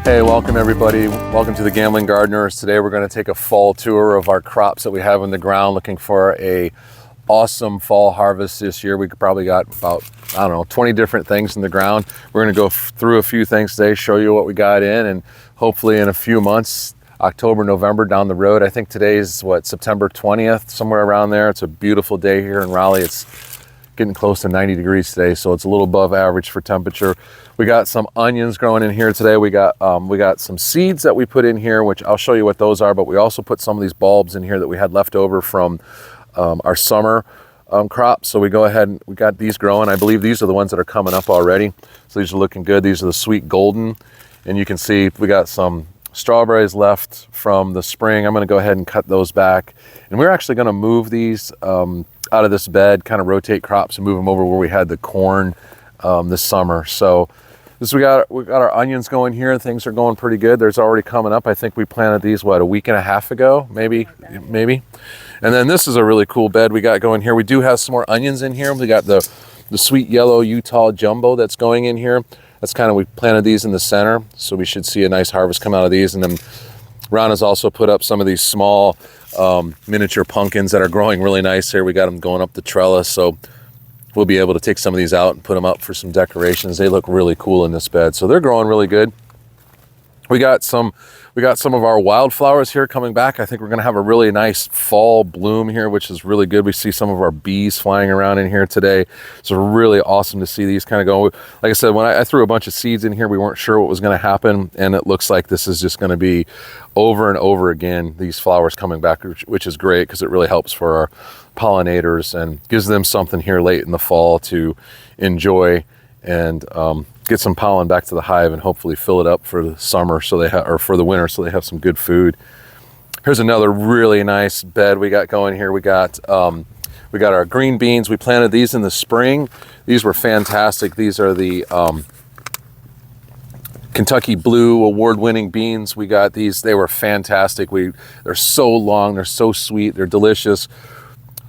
Hey, welcome everybody. Welcome to the Gambling Gardeners. Today we're going to take a fall tour of our crops that we have in the ground, looking for a awesome fall harvest this year. We probably got about, 20 different things in the ground. We're going to go through a few things today, show you what we got in, and hopefully in a few months, October, November down the road. I think today's September 20th, somewhere around there. It's a beautiful day here in Raleigh. It's getting close to 90 degrees today, so it's a little above average for temperature. We got some onions growing in here today. We got some seeds that we put in here, which I'll show you what those are, but we also put some of these bulbs in here that we had left over from our summer crops. So we go ahead and we got these growing. I believe these are the ones that are coming up already. So these are looking good. These are the sweet golden, and you can see we got some strawberries left from the spring. I'm going to go ahead and cut those back, and we're actually going to move these out of this bed, kind of rotate crops and move them over where we had the corn this summer. So we got our onions going here, and things are going pretty good. There's already coming up. I think we planted these a week and a half ago, maybe. And then this is a really cool bed we got going here. We do have some more onions in here. We got the sweet yellow Utah jumbo that's going in here. That's we planted these in the center, so we should see a nice harvest come out of these. And then Ron has also put up some of these small miniature pumpkins that are growing really nice here. We got them going up the trellis, so we'll be able to take some of these out and put them up for some decorations. They look really cool in this bed, so they're growing really good. We got some of our wildflowers here coming back. I think we're going to have a really nice fall bloom here, which is really good. We see some of our bees flying around in here today. So really awesome to see these kind of go. Like I said, when I threw a bunch of seeds in here, we weren't sure what was going to happen, and it looks like this is just going to be over and over again, these flowers coming back, which is great because it really helps for our pollinators and gives them something here late in the fall to enjoy and get some pollen back to the hive and hopefully fill it up for the summer or for the winter, so they have some good food. Here's another really nice bed we got going here. We got our green beans. We planted these in the spring. These were fantastic. These are the Kentucky Blue award-winning beans. We got these. They were fantastic. They're so long. They're so sweet. They're delicious.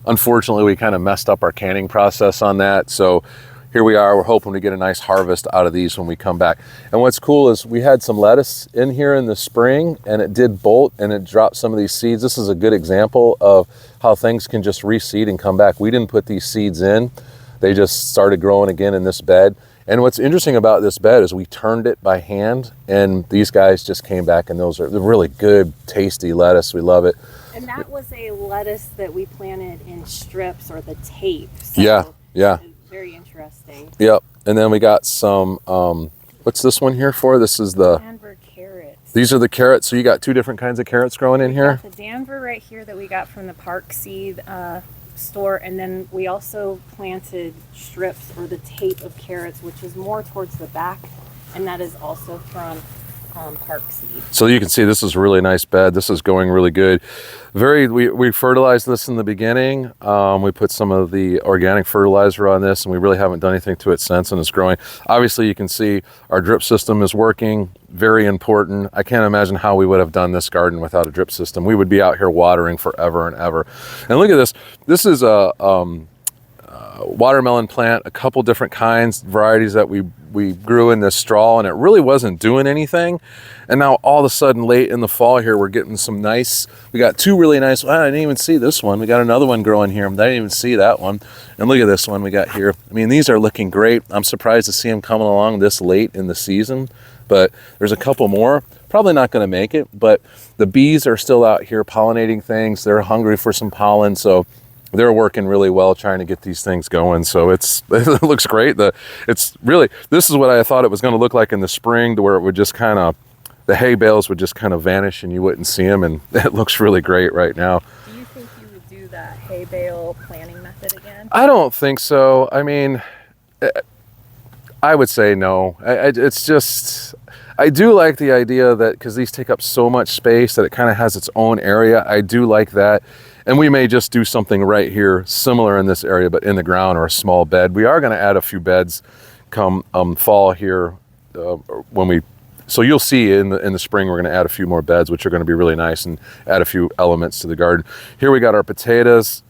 Unfortunately, we kind of messed up our canning process on that, so here we are. We're hoping to get a nice harvest out of these when we come back. And what's cool is we had some lettuce in here in the spring, and it did bolt and it dropped some of these seeds. This is a good example of how things can just reseed and come back. We didn't put these seeds in. They just started growing again in this bed. And what's interesting about this bed is we turned it by hand, and these guys just came back, and they're really good, tasty lettuce. We love it. And that was a lettuce that we planted in strips or the tape. So yeah. Very interesting. Yep. And then we got some, what's this one here for? This is the Danver carrots. These are the carrots. So you got two different kinds of carrots growing in here? The Danver right here that we got from the Park Seed store. And then we also planted strips or the tape of carrots, which is more towards the back. And that is also from Park Seed. So you can see this is a really nice bed. This is going really good. We fertilized this in the beginning. We put some of the organic fertilizer on this, and we really haven't done anything to it since, and it's growing. Obviously, you can see our drip system is working. Very important. I can't imagine how we would have done this garden without a drip system. We would be out here watering forever and ever. And look at this. This is a watermelon plant, a couple different kinds, varieties that we grew in this straw, and it really wasn't doing anything. And now all of a sudden late in the fall here, we're getting some nice, we got two really nice, I didn't even see this one. We got another one growing here. I didn't even see that one. And look at this one we got here. I mean, these are looking great. I'm surprised to see them coming along this late in the season, but there's a couple more. Probably not going to make it, but the bees are still out here pollinating things. They're hungry for some pollen, so they're working really well trying to get these things going. So it looks great. This is what I thought it was going to look like in the spring, to where it would just the hay bales would just kind of vanish and you wouldn't see them, and it looks really great right now. Do you think you would do that hay bale planting method again? I don't think so. I mean, I would say no. It's just, I do like the idea that, because these take up so much space, that it kind of has its own area. I do like that. And we may just do something right here similar in this area, but in the ground, or a small bed. We are going to add a few beds come fall here so you'll see in the spring we're going to add a few more beds, which are going to be really nice, and add a few elements to the garden. Here we got our potatoes.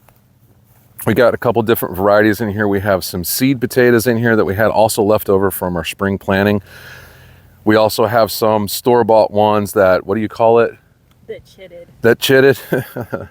We got a couple different varieties in here. We have some seed potatoes in here that we had also left over from our spring planting. We also have some store-bought ones that, what do you call it? That chitted. That chitted.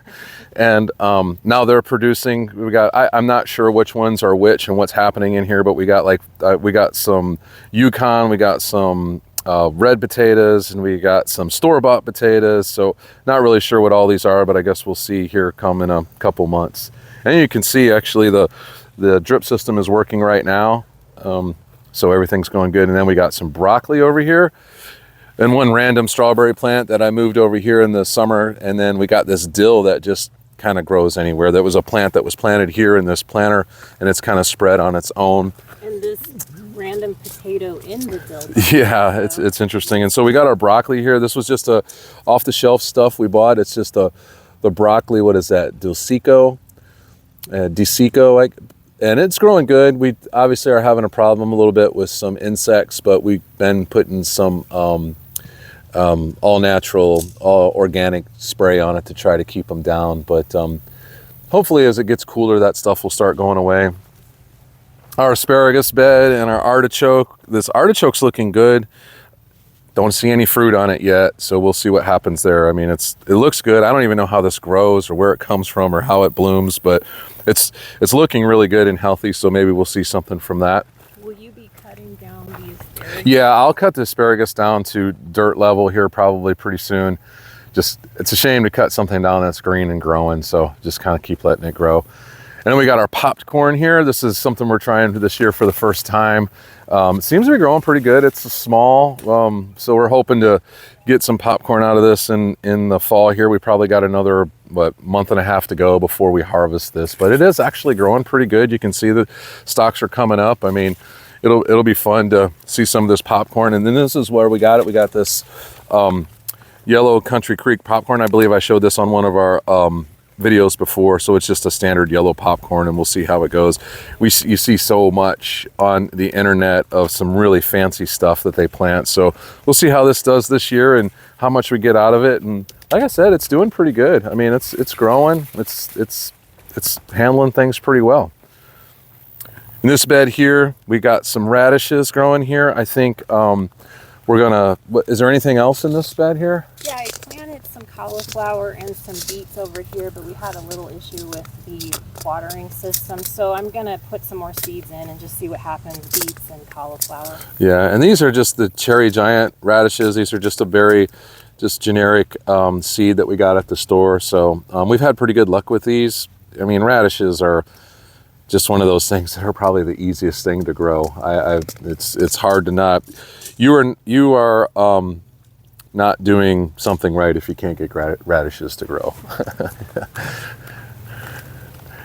And now they're producing. We got, I'm not sure which ones are which and what's happening in here, but we got like, we got some Yukon, we got some red potatoes, and we got some store-bought potatoes. So not really sure what all these are, but I guess we'll see here come in a couple months. And you can see actually the drip system is working right now. So everything's going good. And then we got some broccoli over here and one random strawberry plant that I moved over here in the summer. And then we got this dill that just kind of grows anywhere. That was a plant that was planted here in this planter, and it's kind of spread on its own. And this random potato in the dill. Yeah, it's interesting. And so we got our broccoli here. This was just a off-the-shelf stuff we bought. It's just the broccoli, what is that? Dulcico, and it's growing good. We obviously are having a problem a little bit with some insects, but we've been putting some all natural, all organic spray on it to try to keep them down. But hopefully as it gets cooler, that stuff will start going away. Our asparagus bed and our artichoke. This artichoke's looking good. Don't see any fruit on it yet, so we'll see what happens there. I mean, it looks good. I don't even know how this grows or where it comes from or how it blooms, but it's looking really good and healthy, so maybe we'll see something from that. Will you be cutting down the asparagus? Yeah, I'll cut the asparagus down to dirt level here probably pretty soon. Just, it's a shame to cut something down that's green and growing, so just kind of keep letting it grow. And then we got our popped corn here. This is something we're trying this year for the first time. It seems to be growing pretty good. It's small, so we're hoping to get some popcorn out of this in the fall here. We probably got another, month and a half to go before we harvest this. But it is actually growing pretty good. You can see the stalks are coming up. I mean, it'll be fun to see some of this popcorn. And then this is where we got it. We got this yellow Country Creek popcorn. I believe I showed this on one of our videos before, so it's just a standard yellow popcorn, and we'll see how it goes. You see so much on the internet of some really fancy stuff that they plant, so we'll see how this does this year and how much we get out of it. And like I said, it's doing pretty good. I mean, it's growing, it's handling things pretty well. In this bed here, we got some radishes growing here. I think we're gonna, is there anything else in this bed here? Yeah, I planted some cauliflower and some beets over here, but we had a little issue with the watering system. So I'm gonna put some more seeds in and just see what happens, beets and cauliflower. Yeah, and these are just the cherry giant radishes. These are just a very generic seed that we got at the store. So we've had pretty good luck with these. I mean, radishes are just one of those things that are probably the easiest thing to grow. It's hard to not. You are not doing something right if you can't get radishes to grow.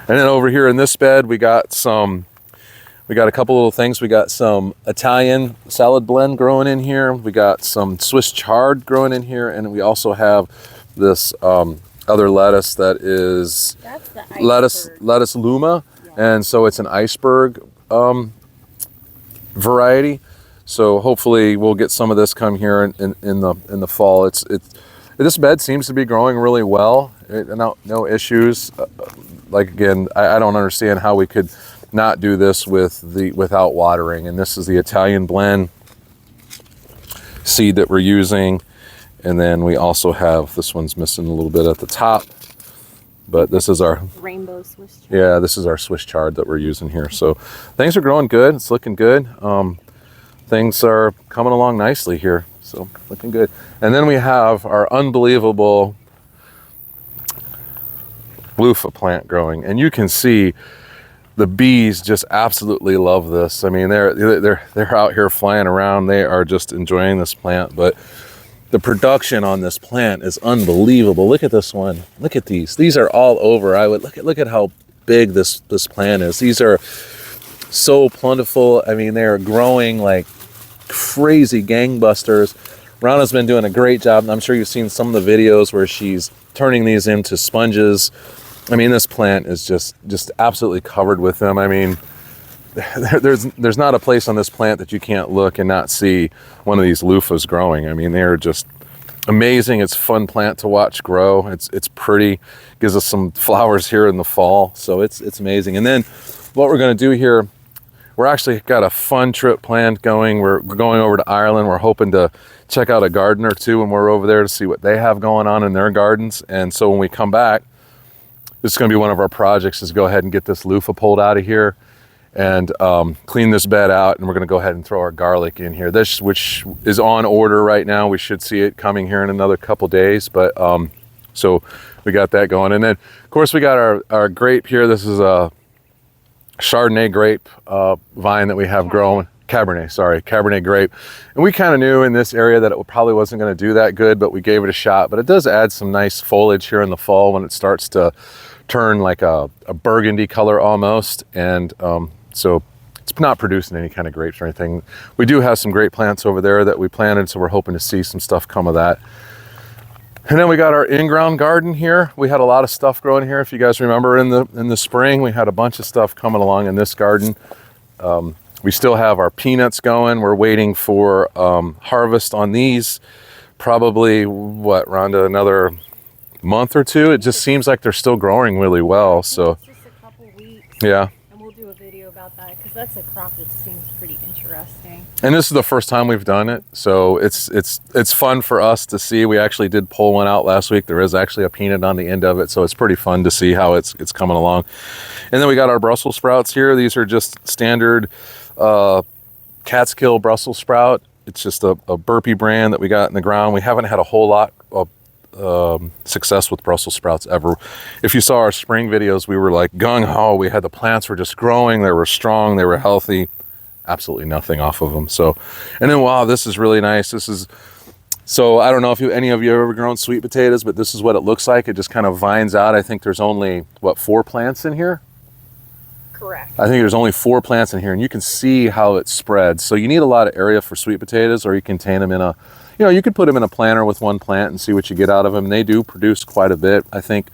And then over here in this bed, we got a couple little things. We got some Italian salad blend growing in here. We got some Swiss chard growing in here, and we also have this other lettuce that is lettuce luma, yeah. And so it's an iceberg variety. So hopefully we'll get some of this come here in the fall. This bed seems to be growing really well. No issues. Like again, I don't understand how we could not do this without watering. And this is the Italian blend seed that we're using. And then we also have, this one's missing a little bit at the top, but this is our rainbow Swiss chard. Yeah, this is our Swiss chard that we're using here. So things are growing good. It's looking good. Things are coming along nicely here, so looking good. And then we have our unbelievable loofah plant growing, and you can see the bees just absolutely love this. I mean, they're out here flying around. They are just enjoying this plant, but the production on this plant is unbelievable. Look at this one. Look at these. These are all over. I would look at how big this plant is. These are so plentiful. I mean, they're growing like crazy gangbusters. Rana's been doing a great job. I'm sure you've seen some of the videos where she's turning these into sponges. I mean, this plant is just absolutely covered with them. I mean, there's not a place on this plant that you can't look and not see one of these loofahs growing. I mean, they're just amazing. It's a fun plant to watch grow. It's pretty. Gives us some flowers here in the fall, so it's amazing. And then what we're going to do here we're actually got a fun trip planned going. We're going over to Ireland. We're hoping to check out a garden or two when we're over there to see what they have going on in their gardens. And so when we come back, this is going to be one of our projects, is go ahead and get this loofah pulled out of here and clean this bed out. And we're going to go ahead and throw our garlic in here, this which is on order right now. We should see it coming here in another couple days. But so we got that going. And then of course we got our grape here. This is a Chardonnay grape vine that we have growing. Cabernet grape. And we kind of knew in this area that it probably wasn't going to do that good, but we gave it a shot. But it does add some nice foliage here in the fall when it starts to turn like a burgundy color almost. And so it's not producing any kind of grapes or anything. We do have some grape plants over there that we planted, so we're hoping to see some stuff come of that. And then we got our in-ground garden here. We had a lot of stuff growing here. If you guys remember in the spring, we had a bunch of stuff coming along in this garden. We still have our peanuts going. We're waiting for harvest on these. Probably, what, Rhonda, another month or two? It just seems like they're still growing really well. So it's just a couple weeks. Yeah. And we'll do a video about that because that's a crop that seems pretty interesting. And this is the first time we've done it, so it's fun for us to see. We actually did pull one out last week. There is actually a peanut on the end of it, so it's pretty fun to see how it's coming along. And then we got our Brussels sprouts here. These are just standard Catskill Brussels sprout. It's just a burpee brand that we got in the ground. We haven't had a whole lot of success with Brussels sprouts ever. If you saw our spring videos, we were like gung-ho. We had the plants were just growing. They were strong. They were healthy. Absolutely nothing off of them. So, and then wow, this is really nice. So I don't know if any of you have ever grown sweet potatoes, but this is what it looks like. It just kind of vines out. I think there's only, what, 4 plants in here? Correct. I think there's only 4 plants in here, and you can see how it spreads. So you need a lot of area for sweet potatoes, or you contain them in a, you could put them in a planter with one plant and see what you get out of them. They do produce quite a bit. I think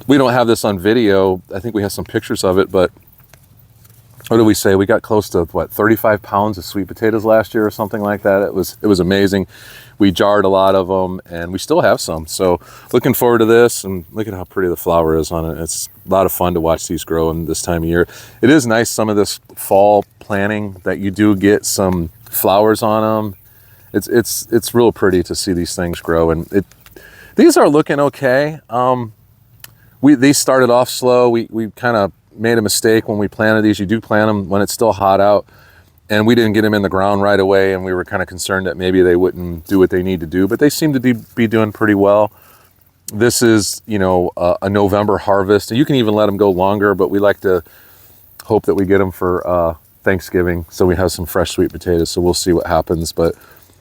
we don't have this on video. I think we have some pictures of it, but what did we say? We got close to, what, 35 pounds of sweet potatoes last year or something like that. It was amazing. We jarred a lot of them, and we still have some. So looking forward to this, and look at how pretty the flower is on it. It's a lot of fun to watch these grow in this time of year. It is nice, some of this fall planting, that you do get some flowers on them. It's real pretty to see these things grow, and these are looking okay. These started off slow. We kind of made a mistake when we planted these. You do plant them when it's still hot out, and we didn't get them in the ground right away, and we were kind of concerned that maybe they wouldn't do what they need to do, but they seem to be doing pretty well. This is, a November harvest, and you can even let them go longer, but we like to hope that we get them for Thanksgiving, so we have some fresh sweet potatoes. So we'll see what happens, but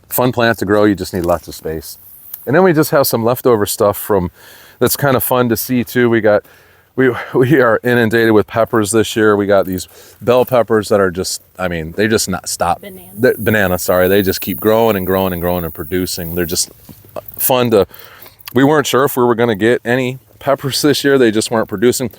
fun plant to grow. You just need lots of space. And then we just have some leftover stuff that's kind of fun to see too. We are inundated with peppers this year. We got these bell peppers that are just, they just not stop. Banana, sorry. They just keep growing and growing and growing and producing. They're just fun we weren't sure if we were going to get any peppers this year. They just weren't producing.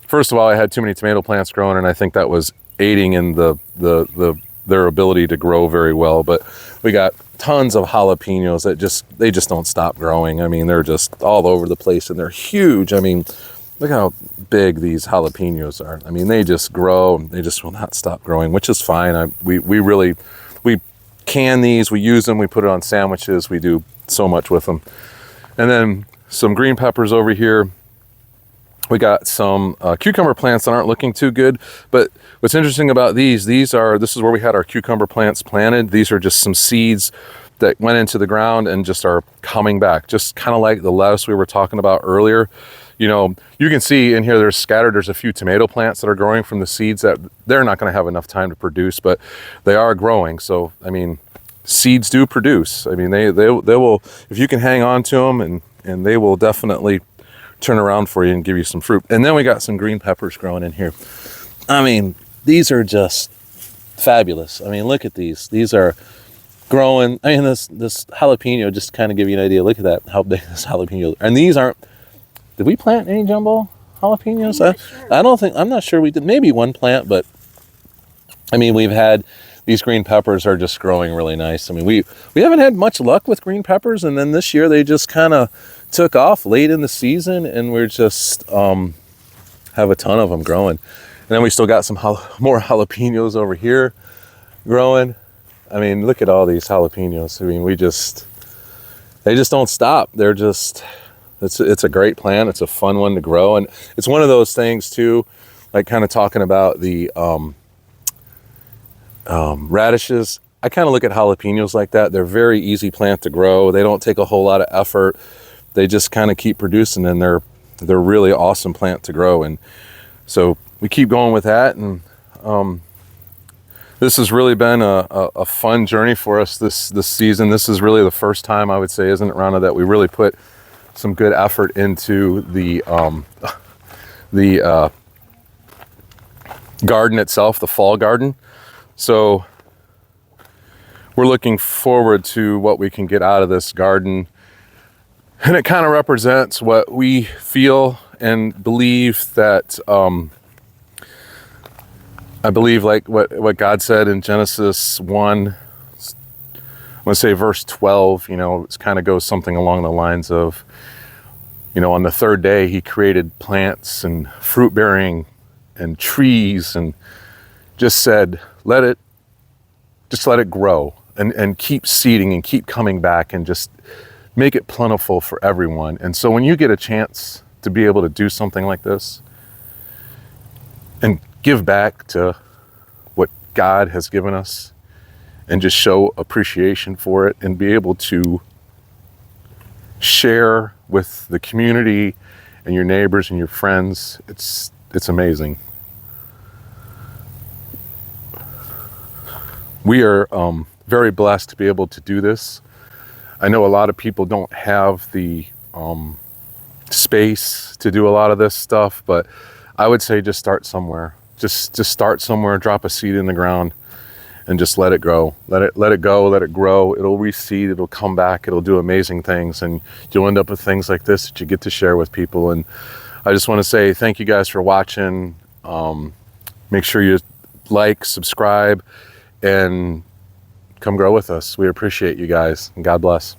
First of all, I had too many tomato plants growing, and I think that was aiding in their ability to grow very well. But we got tons of jalapenos that they just don't stop growing. They're just all over the place, and they're huge. Look how big these jalapenos are. They just grow. They just will not stop growing, which is fine. We can these, we use them, we put it on sandwiches. We do so much with them. And then some green peppers over here. We got some cucumber plants that aren't looking too good. But what's interesting about this is where we had our cucumber plants planted. These are just some seeds that went into the ground and just are coming back. Just kind of like the lettuce we were talking about earlier. You can see in here there's a few tomato plants that are growing from the seeds that they're not going to have enough time to produce, but they are growing. So, seeds do produce. They will, if you can hang on to them, and they will definitely turn around for you and give you some fruit. And then we got some green peppers growing in here. These are just fabulous. Look at these. These are growing. This jalapeno, just to kind of give you an idea. Look at that, how big this jalapeno. And these aren't, did we plant any jumbo jalapenos? I'm not sure we did. Maybe one plant, but we've had, these green peppers are just growing really nice. We haven't had much luck with green peppers, and then this year they just kind of took off late in the season, and we're just have a ton of them growing. And then we still got some more jalapenos over here growing. I mean, look at all these jalapenos. I mean, they just don't stop. They're just, it's a great plant. It's a fun one to grow. And it's one of those things too, like kind of talking about the radishes. I kind of look at jalapenos like that. They're very easy plant to grow. They don't take a whole lot of effort. They just kind of keep producing, and they're really awesome plant to grow. And so we keep going with that. And this has really been a fun journey for us this season. This is really the first time, I would say, isn't it, Rana, that we really put some good effort into the garden itself, the fall garden. So we're looking forward to what we can get out of this garden. And it kind of represents what we feel and believe that, I believe, like what God said in Genesis 1, I'm going to say verse 12, you know, it kind of goes something along the lines of, you know, on the third day, he created plants and fruit bearing and trees, and just said, let it grow and keep seeding and keep coming back and just make it plentiful for everyone. And so when you get a chance to be able to do something like this and give back to what God has given us and just show appreciation for it and be able to share with the community and your neighbors and your friends, it's amazing. We are very blessed to be able to do this. I know a lot of people don't have the space to do a lot of this stuff, but I would say just start somewhere. Just start somewhere, drop a seed in the ground, and just let it grow. Let it go, let it grow. It'll reseed, it'll come back, it'll do amazing things, and you'll end up with things like this that you get to share with people. And I just want to say thank you guys for watching. Make sure you like, subscribe, and come grow with us. We appreciate you guys, and God bless.